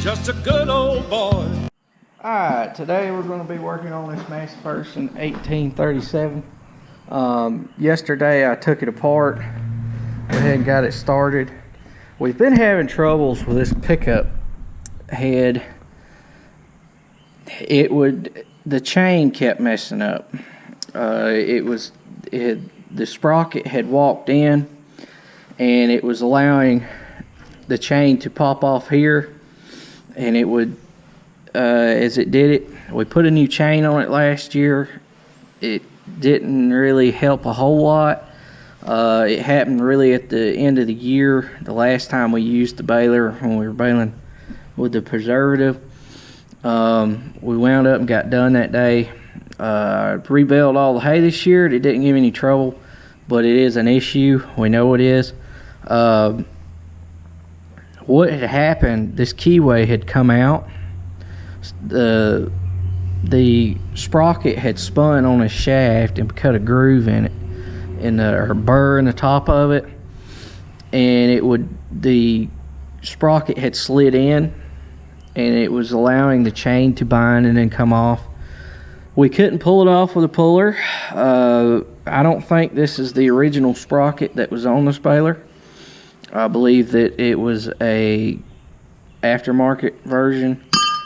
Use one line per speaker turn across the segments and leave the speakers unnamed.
just a good old boy.
Alright, today we're going to be working on this Massey Ferguson 1837. Yesterday I took it apart, went ahead and got it started. We've been having troubles with this pickup head. The chain kept messing up. The sprocket had walked in and it was allowing the chain to pop off here, and it would as it did it. We put a new chain on it last year. It didn't really help a whole lot. It happened really at the end of the year, the last time we used the baler, when we were baling with the preservative. We wound up and got done that day. Rebaled all the hay this year. It didn't give any trouble, but it is an issue. We know it is. What had happened, this keyway had come out. The sprocket had spun on a shaft and cut a groove in it, or burr in the top of it, and the sprocket had slid in, and it was allowing the chain to bind and then come off. We couldn't pull it off with a puller. I don't think this is the original sprocket that was on this baler. I believe that it was a aftermarket version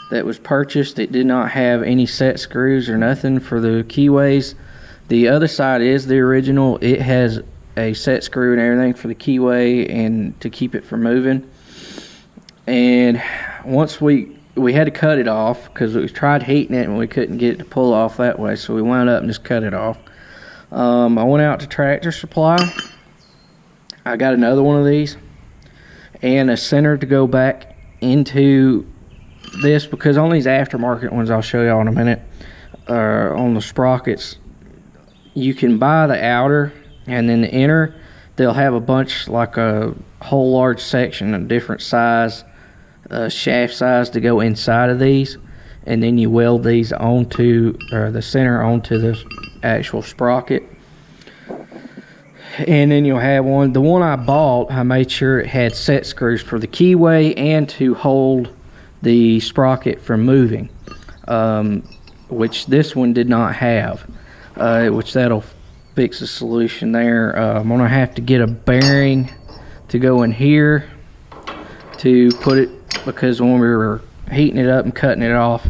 that was purchased. It did not have any set screws or nothing for the keyways. The other side is the original. It has a set screw and everything for the keyway and to keep it from moving. And once we had to cut it off because we tried heating it and we couldn't get it to pull off that way, so we wound up and just cut it off. I went out to Tractor Supply. I got another one of these and a center to go back into this, because on these aftermarket ones, I'll show y'all in a minute, on the sprockets, you can buy the outer, and then the inner, they'll have a bunch, like a whole large section of different size, shaft size to go inside of these, and then you weld these onto, or the center onto the actual sprocket. And then you'll have one. The one I bought, I made sure it had set screws for the keyway and to hold the sprocket from moving, which this one did not have, which that'll fix the solution there. I'm gonna have to get a bearing to go in here to put it, because when we were heating it up and cutting it off,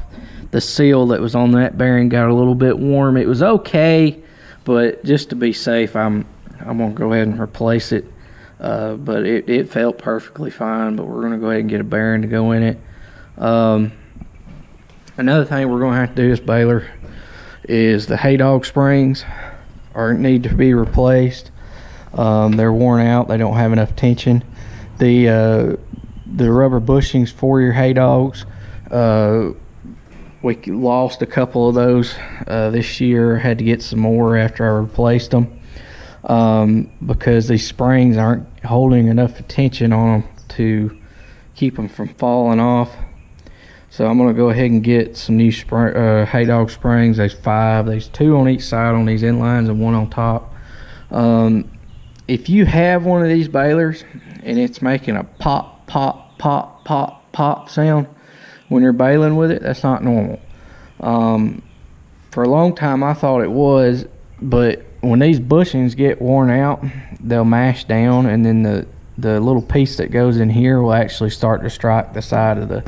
the seal that was on that bearing got a little bit warm. It was okay, but just to be safe, I'm gonna go ahead and replace it. But it felt perfectly fine, but we're gonna go ahead and get a bearing to go in it. Another thing we're gonna have to do this baler is the hay dog springs need to be replaced. They're worn out. They don't have enough tension. The rubber bushings for your hay dogs, we lost a couple of those this year. Had to get some more after I replaced them, because these springs aren't holding enough tension on them to keep them from falling off. So I'm going to go ahead and get some new hay dog springs. There's 5. There's 2 on each side on these end lines and 1 on top. If you have one of these balers and it's making a pop, pop, pop, pop, pop sound when you're baling with it, that's not normal. For a long time I thought it was, but when these bushings get worn out, they'll mash down, and then the little piece that goes in here will actually start to strike the side of the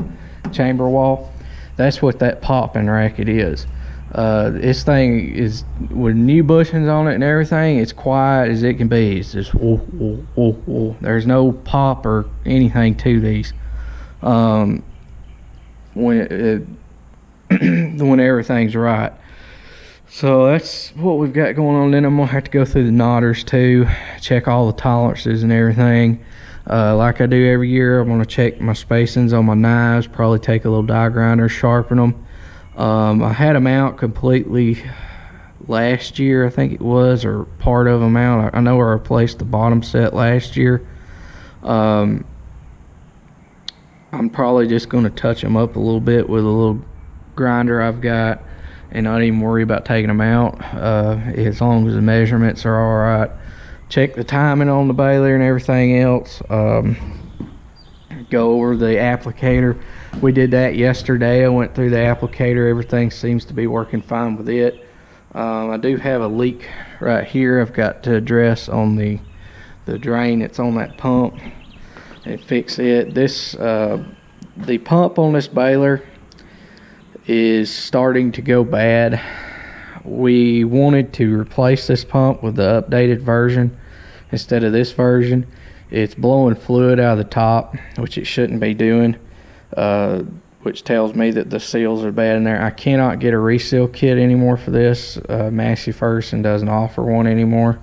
chamber wall. That's what that popping racket is. This thing is, with new bushings on it and everything, it's quiet as it can be. It's just whoa, whoa, whoa, whoa. There's no pop or anything to these when everything's right. So that's what we've got going on. Then I'm gonna have to go through the knotters too, check all the tolerances and everything. Like I do every year, I'm gonna check my spacings on my knives, probably take a little die grinder, sharpen them. I had them out completely last year, I think it was, or part of them out. I know I replaced the bottom set last year. I'm probably just gonna touch them up a little bit with a little grinder I've got, and not even worry about taking them out, as long as the measurements are all right. Check the timing on the baler and everything else. go over the applicator. We did that yesterday. I went through the applicator. Everything seems to be working fine with it. I do have a leak right here I've got to address on the drain that's on that pump and fix it. The pump on this baler is starting to go bad. We wanted to replace this pump with the updated version instead of this version. It's blowing fluid out of the top, which it shouldn't be doing, which tells me that the seals are bad in there. I cannot get a reseal kit anymore for this. Massey Ferguson doesn't offer one anymore.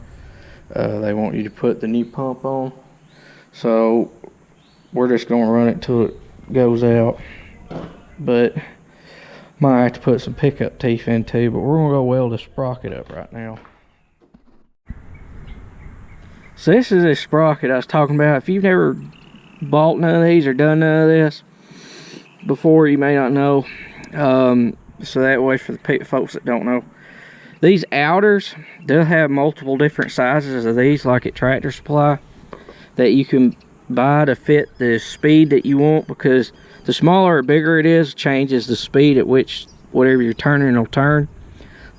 They want you to put the new pump on. So we're just going to run it till it goes out. But might have to put some pickup teeth in too, but we're going to go weld the sprocket up right now. So this is a sprocket I was talking about. If you've never bought none of these or done none of this before, you may not know. So that way, for the folks that don't know, these outers, they'll have multiple different sizes of these, like at Tractor Supply, that you can buy to fit the speed that you want, because the smaller or bigger it is changes the speed at which whatever you're turning will turn.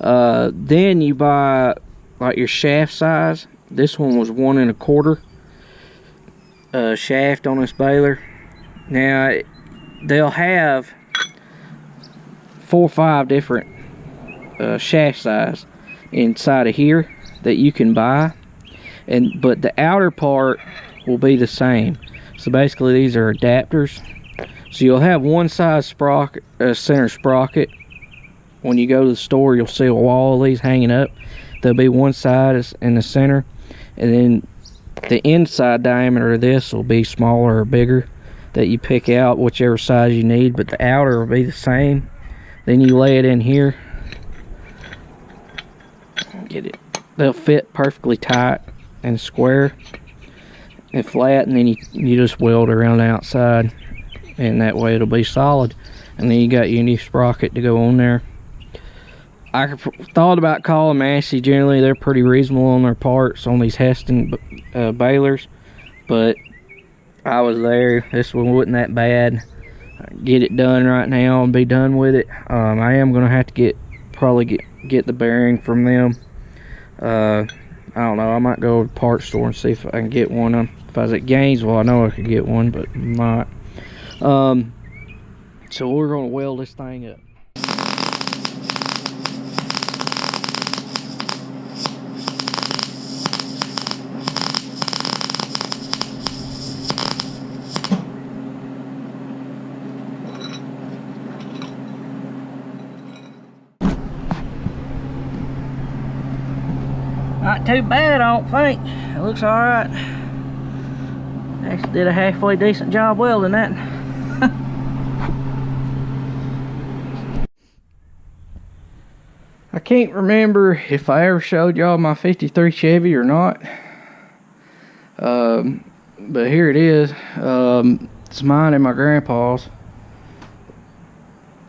Then you buy like your shaft size. This one was 1 1/4 shaft on this baler. Now they'll have 4 or 5 different shaft size inside of here that you can buy, but the outer part will be the same. So basically these are adapters. So you'll have one size sprocket, center sprocket. When you go to the store, you'll see a wall of these hanging up. There'll be one side in the center, and then the inside diameter of this will be smaller or bigger, that you pick out whichever size you need, but the outer will be the same. Then you lay it in here, get it, they'll fit perfectly tight and square and flat, and then you just weld around the outside, and that way it'll be solid. And then you got your new sprocket to go on there. I thought about calling Massey. Generally they're pretty reasonable on their parts on these Heston balers, but I was there, this one wasn't that bad. Get it done right now and be done with it. I am gonna have to probably get the bearing from them. I don't know, I might go to the parts store and see if I can get one. If I was at Gainesville, I know I could get one, but I'm not. So we're gonna weld this thing up. Not too bad, I don't think. It looks alright. Actually did a halfway decent job welding that. I can't remember if I ever showed y'all my 53 Chevy or not. But here it is. It's mine and my grandpa's.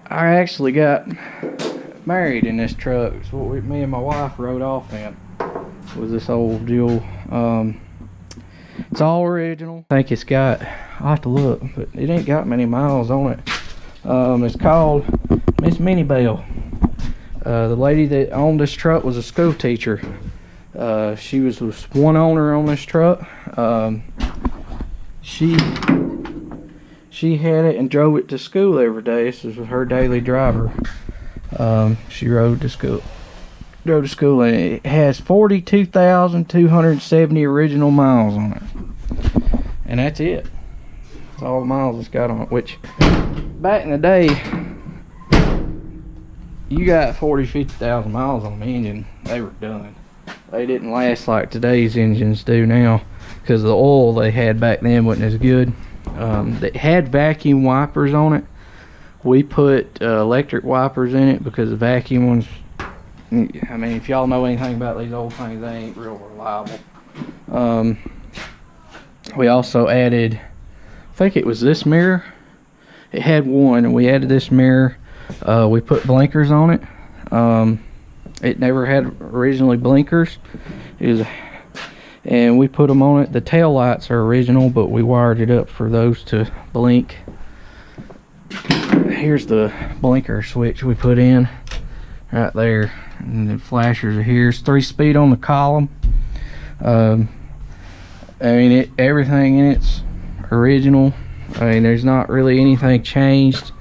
I actually got married in this truck. It's what me and my wife rode off in. Was this old Jewel. It's all original. I think it's got, I'll have to look, but it ain't got many miles on it. It's called Miss Minnie Bell. The lady that owned this truck was a school teacher. She was one owner on this truck. She had it and drove it to school every day. This was her daily driver. She rode to school. Drove to school, and it has 42,270 original miles on it, and that's it. That's all the miles it's got on it. Which back in the day, you got 40-50,000 miles on the engine, they were done. They didn't last like today's engines do now, because the oil they had back then wasn't as good. They had vacuum wipers on it. We put electric wipers in it because the vacuum ones, I mean, if y'all know anything about these old things, they ain't real reliable. We also added, I think it was this mirror. It had one, and we added this mirror. We put blinkers on it. It never had originally blinkers. And and we put them on it. The tail lights are original, but we wired it up for those to blink. Here's the blinker switch we put in right there, and the flashers are here. It's 3-speed on the column. I mean, everything in it's original. I mean, there's not really anything changed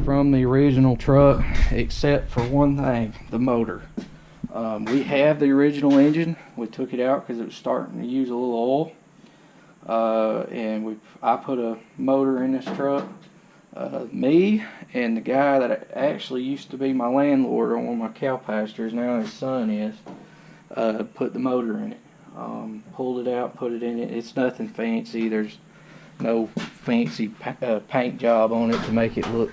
from the original truck except for one thing: the motor. We have the original engine. We took it out because it was starting to use a little oil, and I put a motor in this truck. Me and the guy that actually used to be my landlord on one of my cow pastures, now his son is, put the motor in it. Pulled it out, put it in it. It's nothing fancy. There's no fancy paint job on it to make it look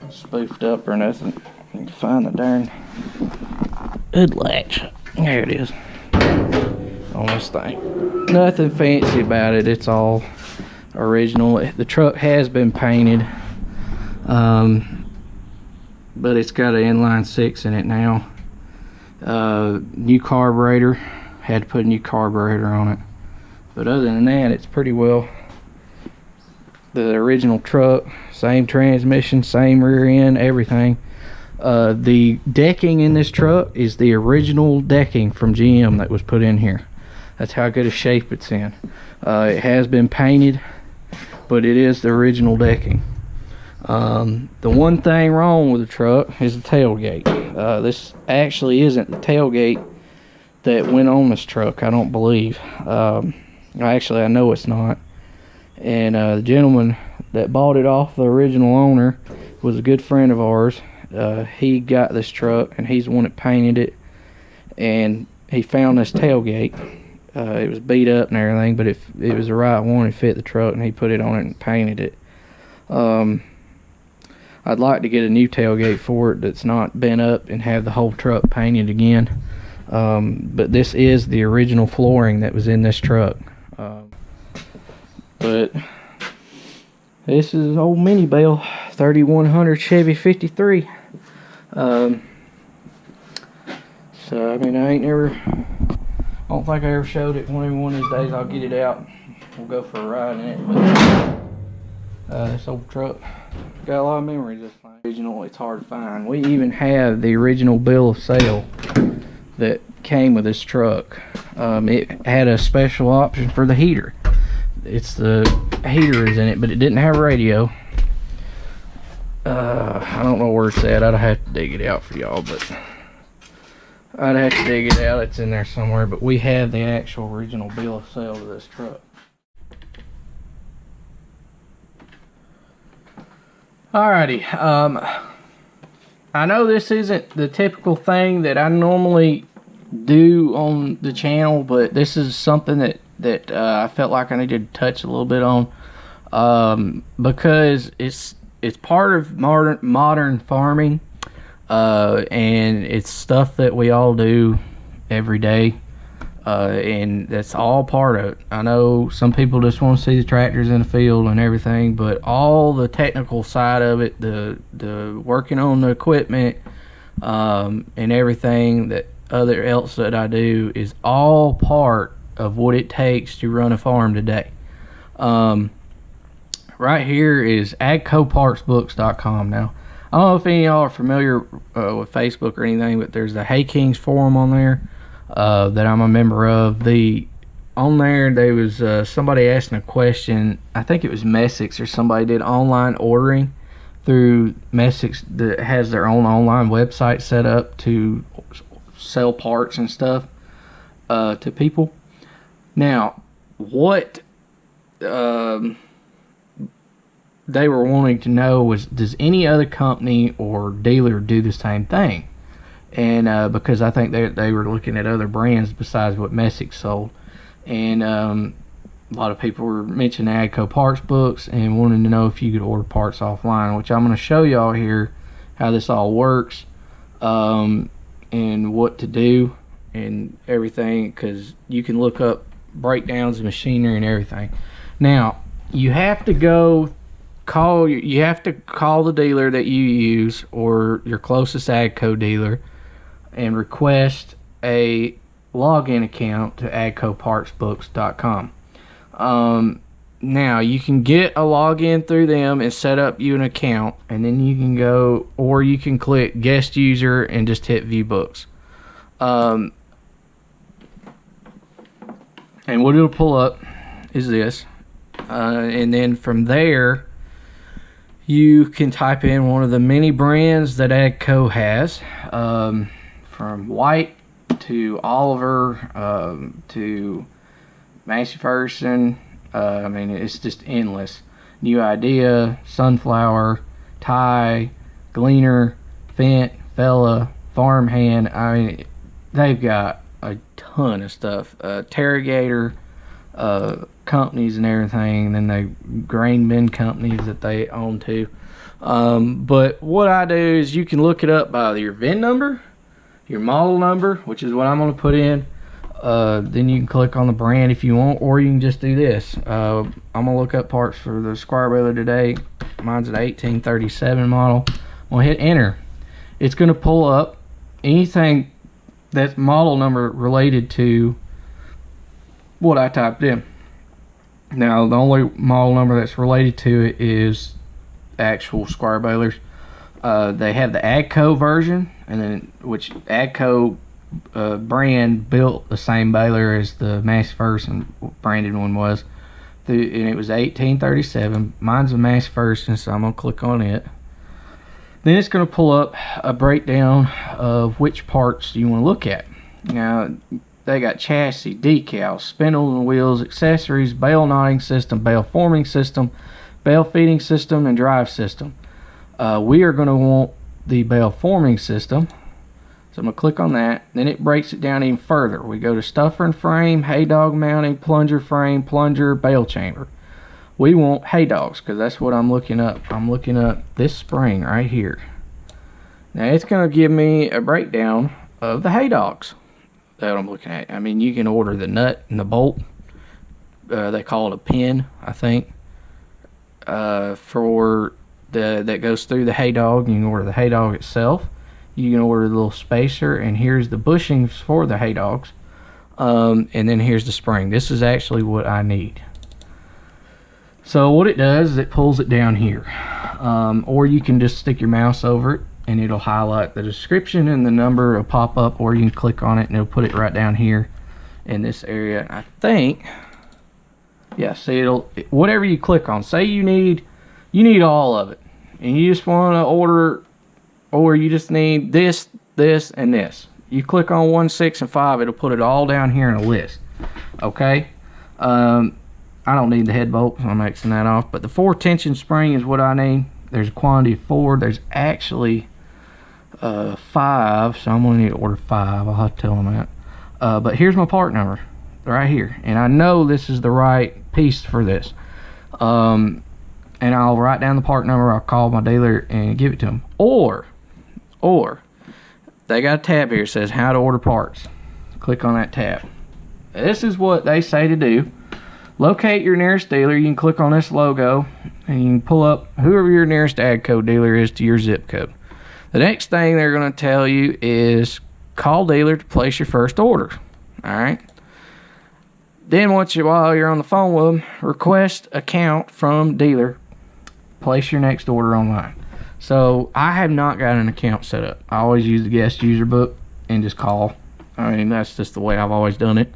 spoofed up or nothing. You can find the darn hood latch. There it is on this thing. Nothing fancy about it. It's all original. The truck has been painted, but it's got an inline 6 in it now. New carburetor. Had to put a new carburetor on it, but other than that, it's pretty well the original truck. Same transmission, same rear end, everything. The decking in this truck is the original decking from GM that was put in here. That's how good a shape it's in. It has been painted, but it is the original decking. The one thing wrong with the truck is the tailgate. This actually isn't the tailgate that went on this truck, I don't believe. Actually, I know it's not. And the gentleman that bought it off the original owner was a good friend of ours. He got this truck, and he's the one that painted it, and he found this tailgate. It was beat up and everything, but it was the right one. It fit the truck, and he put it on it and painted it. I'd like to get a new tailgate for it that's not bent up and have the whole truck painted again. But this is the original flooring that was in this truck. But this is an old mini bale 3100 Chevy 53. So I mean, I don't think I ever showed it. One of these days I'll get it out. We'll go for a ride in it. But this old truck got a lot of memories. This thing. Original, it's hard to find. We even have the original bill of sale that came with this truck. It had a special option for the heater. It's the heater is in it, but it didn't have a radio. I don't know where it's at. I'd have to dig it out for y'all, but I'd have to dig it out. It's in there somewhere, but we have the actual original bill of sale to this truck. Alrighty, I know this isn't the typical thing that I normally do on the channel, but this is something that I felt like I needed to touch a little bit on, because it's part of modern farming, and it's stuff that we all do every day, and that's all part of it. I know some people just want to see the tractors in the field and everything, but all the technical side of it, the working on the equipment, and everything that else that I do is all part of what it takes to run a farm today. Right here is AGCOpartsbooks.com. Now, I don't know if any of y'all are familiar with Facebook or anything, but there's the Hey Kings forum on there that I'm a member of. On there, there was somebody asking a question. I think it was Messix or somebody did online ordering through Messix that has their own online website set up to sell parts and stuff to people. Now, what they were wanting to know was, does any other company or dealer do the same thing? And because I think they were looking at other brands besides what Messix sold, and a lot of people were mentioning AGCO Parts Books and wanting to know if you could order parts offline, which I'm going to show y'all here how this all works, and what to do and everything, because you can look up breakdowns of machinery and everything. Now, you have to call the dealer that you use or your closest AGCO dealer and request a login account to agcopartsbooks.com. Now you can get a login through them and set up you an account, and then you can go, or you can click guest user and just hit view books. And what it'll pull up is this, and then from there you can type in one of the many brands that AGCO has, from White to Oliver, to Massey Ferguson. I mean, it's just endless. New Idea, Sunflower, Ty, Gleaner, Fent, Fella, Farmhand. I mean, they've got a ton of stuff. Tarrigator companies and everything. And then the grain bin companies that they own too. But what I do is you can look it up by your VIN number, your model number, which is what I'm going to put in. Then you can click on the brand if you want, or you can just do this. I'm gonna look up parts for the square baler today. Mine's an 1837 model. I'm gonna hit enter. It's gonna pull up anything that's model number related to what I typed in. Now the only model number that's related to it is actual square balers. They have the AGCO version, and then which AGCO brand built the same baler as the Massey Ferguson branded one was, and it was 1837. Mine's a Massey Ferguson, so I'm gonna click on it. Then it's gonna pull up a breakdown of which parts you want to look at. Now they got chassis, decals, spindles and wheels, accessories, bale knotting system, bale forming system, bale feeding system, and drive system. We are gonna want the bale forming system. So I'm going to click on that. Then it breaks it down even further. We go to stuffer and frame, hay dog mounting, plunger frame, plunger, bale chamber. We want hay dogs because that's what I'm looking up. I'm looking up this spring right here. Now it's going to give me a breakdown of the hay dogs that I'm looking at. I mean, you can order the nut and the bolt. They call it a pin, I think, for that goes through the hay dog. You can order the hay dog itself. You can order the little spacer, and here's the bushings for the hay dogs, and then here's the spring. This is actually what I need. So what it does is it pulls it down here, or you can just stick your mouse over it and it'll highlight the description, and the number will pop up, or you can click on it and it'll put it right down here in this area. I think, yeah, see, it'll, whatever you click on, say you need all of it and you just want to order, or you just need this, this, and this. You click on 1, 6, and 5, it'll put it all down here in a list. Okay? I don't need the head bolt, so I'm Xing that off. But the 4 tension spring is what I need. There's a quantity of 4. There's actually 5, so I'm going to need to order 5. I'll have to tell them that. But here's my part number right here. And I know this is the right piece for this. And I'll write down the part number. I'll call my dealer and give it to them. Or they got a tab here that says how to order parts. Click on that tab. This is what they say to do. Locate your nearest dealer. You can click on this logo and you can pull up whoever your nearest AGCO dealer is to your zip code. The next thing they're going to tell you is call dealer to place your first order. Alright. Then while you're on the phone with them, request account from dealer. Place your next order online. So I have not got an account set up. I always use the guest user book and just call. I mean, that's just the way I've always done it.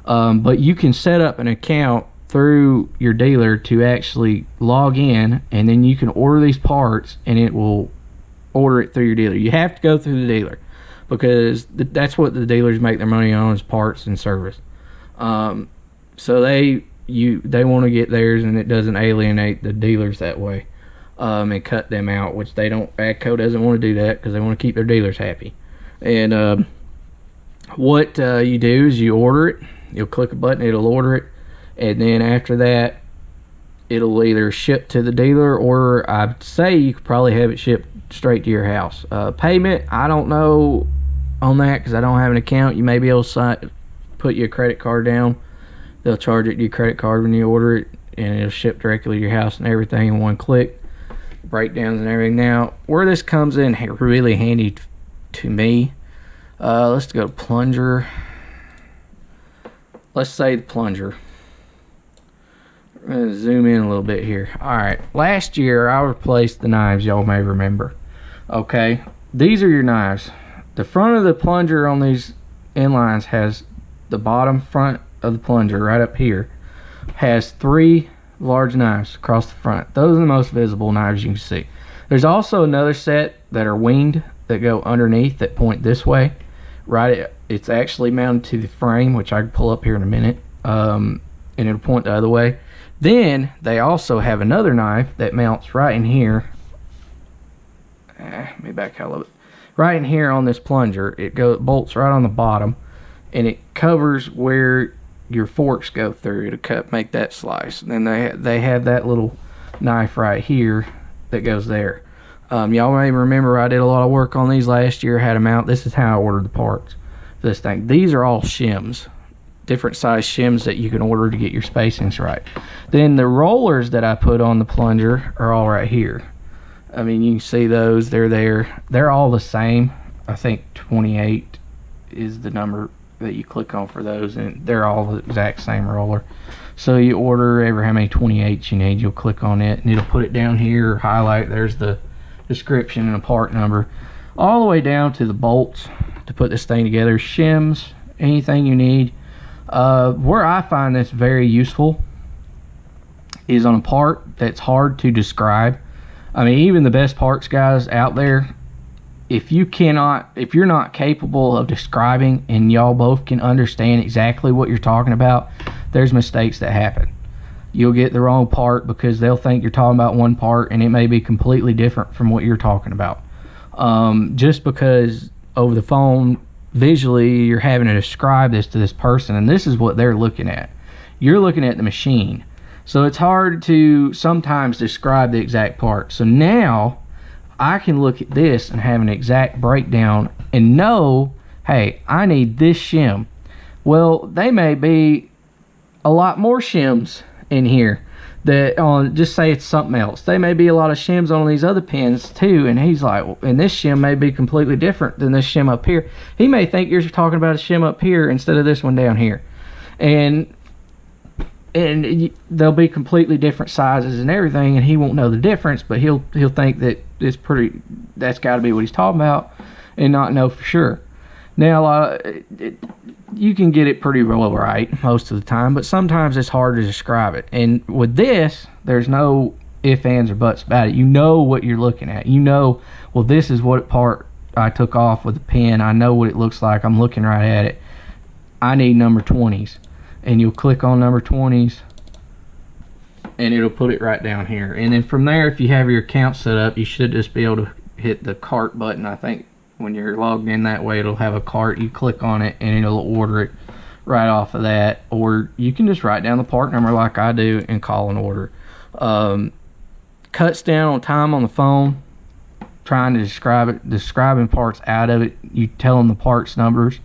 But you can set up an account through your dealer to actually log in, and then you can order these parts and it will order it through your dealer. You have to go through the dealer because that's what the dealers make their money on, is parts and service. So they want to get theirs, and it doesn't alienate the dealers that way. And cut them out, which they don't. AGCO doesn't want to do that because they want to keep their dealers happy. And what you do is you order it. You'll click a button, it'll order it, and then after that, it'll either ship to the dealer, or I'd say you could probably have it shipped straight to your house. Payment, I don't know on that because I don't have an account. You may be able to put your credit card down. They'll charge it to your credit card when you order it, and it'll ship directly to your house and everything in one click. Breakdowns and everything. Now, where this comes in really handy to me, let's go plunger. let's say the plunger. I'm gonna zoom in a little bit here. All right, last year I replaced the knives, y'all may remember. Okay, these are your knives. The front of the plunger on these inlines has the bottom front of the plunger right up here has 3 large knives across the front. Those are the most visible knives you can see. There's also another set that are winged that go underneath that point this way. Right, it's actually mounted to the frame, which I can pull up here in a minute, and it'll point the other way. Then they also have another knife that mounts right in here. Let me back out a little bit. Right in here on this plunger, it bolts right on the bottom, and it covers where your forks go through to make that slice. And then they have that little knife right here that goes there. Y'all may remember I did a lot of work on these last year, had them out. This is how I ordered the parts for this thing. These are all shims, different size shims that you can order to get your spacings right. Then the rollers that I put on the plunger are all right here. I mean, you can see those, they're there. They're all the same. I think 28 is the number that you click on for those, and they're all the exact same roller. So you order ever how many 28s you need, you'll click on it, and it'll put it down here, highlight, there's the description and a part number, all the way down to the bolts to put this thing together, shims, anything you need. Where I find this very useful is on a part that's hard to describe. I mean, even the best parts guys out there, if you're not capable of describing and y'all both can understand exactly what you're talking about, there's mistakes that happen. You'll get the wrong part because they'll think you're talking about one part and it may be completely different from what you're talking about. Just because over the phone, visually, you're having to describe this to this person, and this is what they're looking at. You're looking at the machine. So it's hard to sometimes describe the exact part. So now I can look at this and have an exact breakdown and know, hey, I need this shim. Well, they may be a lot more shims in here that on, just say it's something else. They may be a lot of shims on these other pins too, and he's like, well, and this shim may be completely different than this shim up here. He may think you're talking about a shim up here instead of this one down here. And they'll be completely different sizes and everything, and he won't know the difference, but he'll think that that's got to be what he's talking about and not know for sure. Now you can get it pretty well right most of the time, but sometimes it's hard to describe it. And with this, there's no ifs, ands, or buts about it. You know what you're looking at. You know, well, this is what part I took off with the pen. I know what it looks like. I'm looking right at it. I need number 20s. And you'll click on number 20s and it'll put it right down here. And then from there, if you have your account set up, you should just be able to hit the cart button. I think when you're logged in that way, it'll have a cart. You click on it and it'll order it right off of that. Or you can just write down the part number like I do and call an order. Cuts down on time on the phone trying to describing parts out of it. You tell them the parts numbers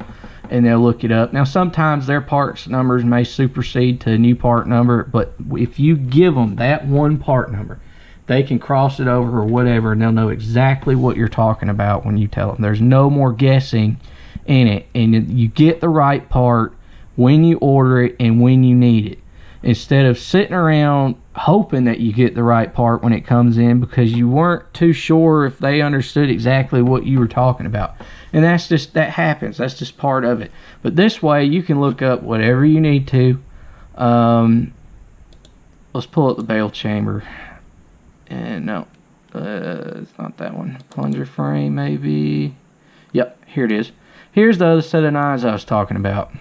and they'll look it up. Now sometimes their parts numbers may supersede to a new part number, but if you give them that one part number, they can cross it over or whatever, and they'll know exactly what you're talking about when you tell them. There's no more guessing in it, and you get the right part when you order it and when you need it, instead of sitting around hoping that you get the right part when it comes in because you weren't too sure if they understood exactly what you were talking about. And that happens. That's just part of it. But this way you can look up whatever you need to. Let's pull up the bale chamber. And no, it's not that one. Plunger frame maybe. Yep, here it is. Here's the other set of knives I was talking about.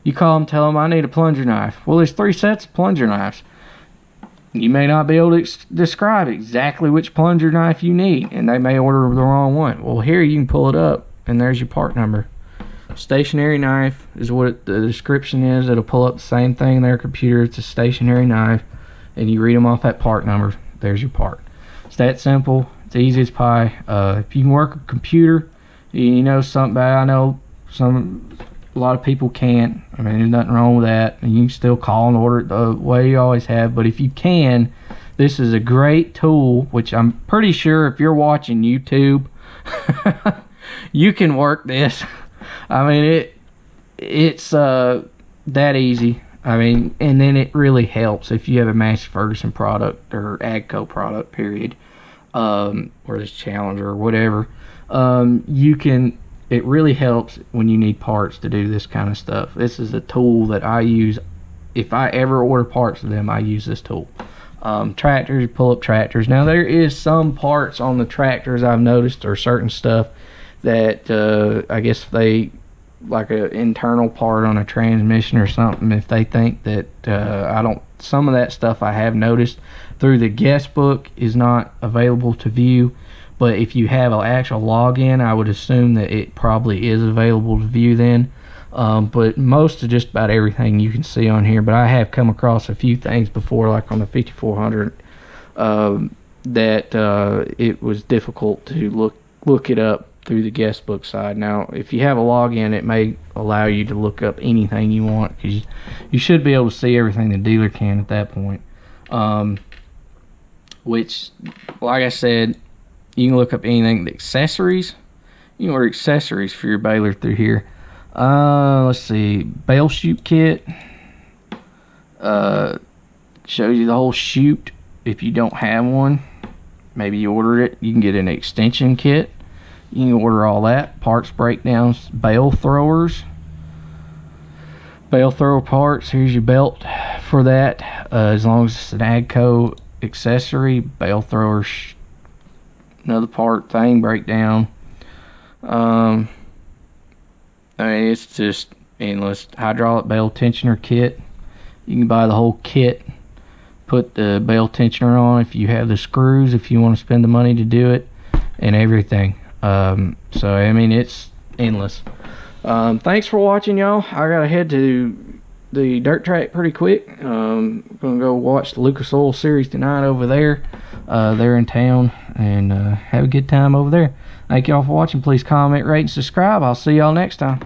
You call them, tell them I need a plunger knife. Well, there's 3 sets of plunger knives. You may not be able to describe exactly which plunger knife you need, and they may order the wrong one. Well, here you can pull it up, and there's your part number. Stationary knife is what the description is. It'll pull up the same thing in their computer. It's a stationary knife, and you read them off that part number. There's your part. It's that simple. It's easy as pie. If you can work a computer, you know something about it. I know a lot of people can't. I mean, there's nothing wrong with that. And you can still call and order it the way you always have. But if you can, this is a great tool, which I'm pretty sure if you're watching YouTube, you can work this. I mean, it's that easy. I mean, and then it really helps if you have a Massey Ferguson product or AGCO product, period, or this Challenger or whatever. It really helps when you need parts to do this kind of stuff. This is a tool that I use. If I ever order parts of them, I use this tool. Tractors, pull-up tractors. Now, there is some parts on the tractors I've noticed, or certain stuff that I guess they, like an internal part on a transmission or something, if they think that some of that stuff I have noticed through the guest book is not available to view. But if you have an actual login, I would assume that it probably is available to view then. But most of just about everything you can see on here. But I have come across a few things before, like on the 5400, that it was difficult to look it up through the guest book side. Now, if you have a login, it may allow you to look up anything you want, because you should be able to see everything the dealer can at that point. Which, like I said, you can look up anything. The accessories, you can order accessories for your baler through here. Let's see, bale chute kit. Shows you the whole chute. If you don't have one, maybe you order it, you can get an extension kit. You can order all that. Parts breakdowns, bale throwers, bale thrower parts. Here's your belt for that. As long as it's an AGCO accessory, bale thrower, another part thing breakdown. I mean, it's just endless. Hydraulic bale tensioner kit. You can buy the whole kit. Put the bale tensioner on if you have the screws, if you want to spend the money to do it, and everything. So I mean, it's endless. Thanks for watching, y'all. I gotta head to the dirt track pretty quick. I'm gonna go watch the Lucas Oil Series tonight over there. They're in town, and have a good time over there. Thank y'all for watching. Please comment, rate, and subscribe. I'll see y'all next time.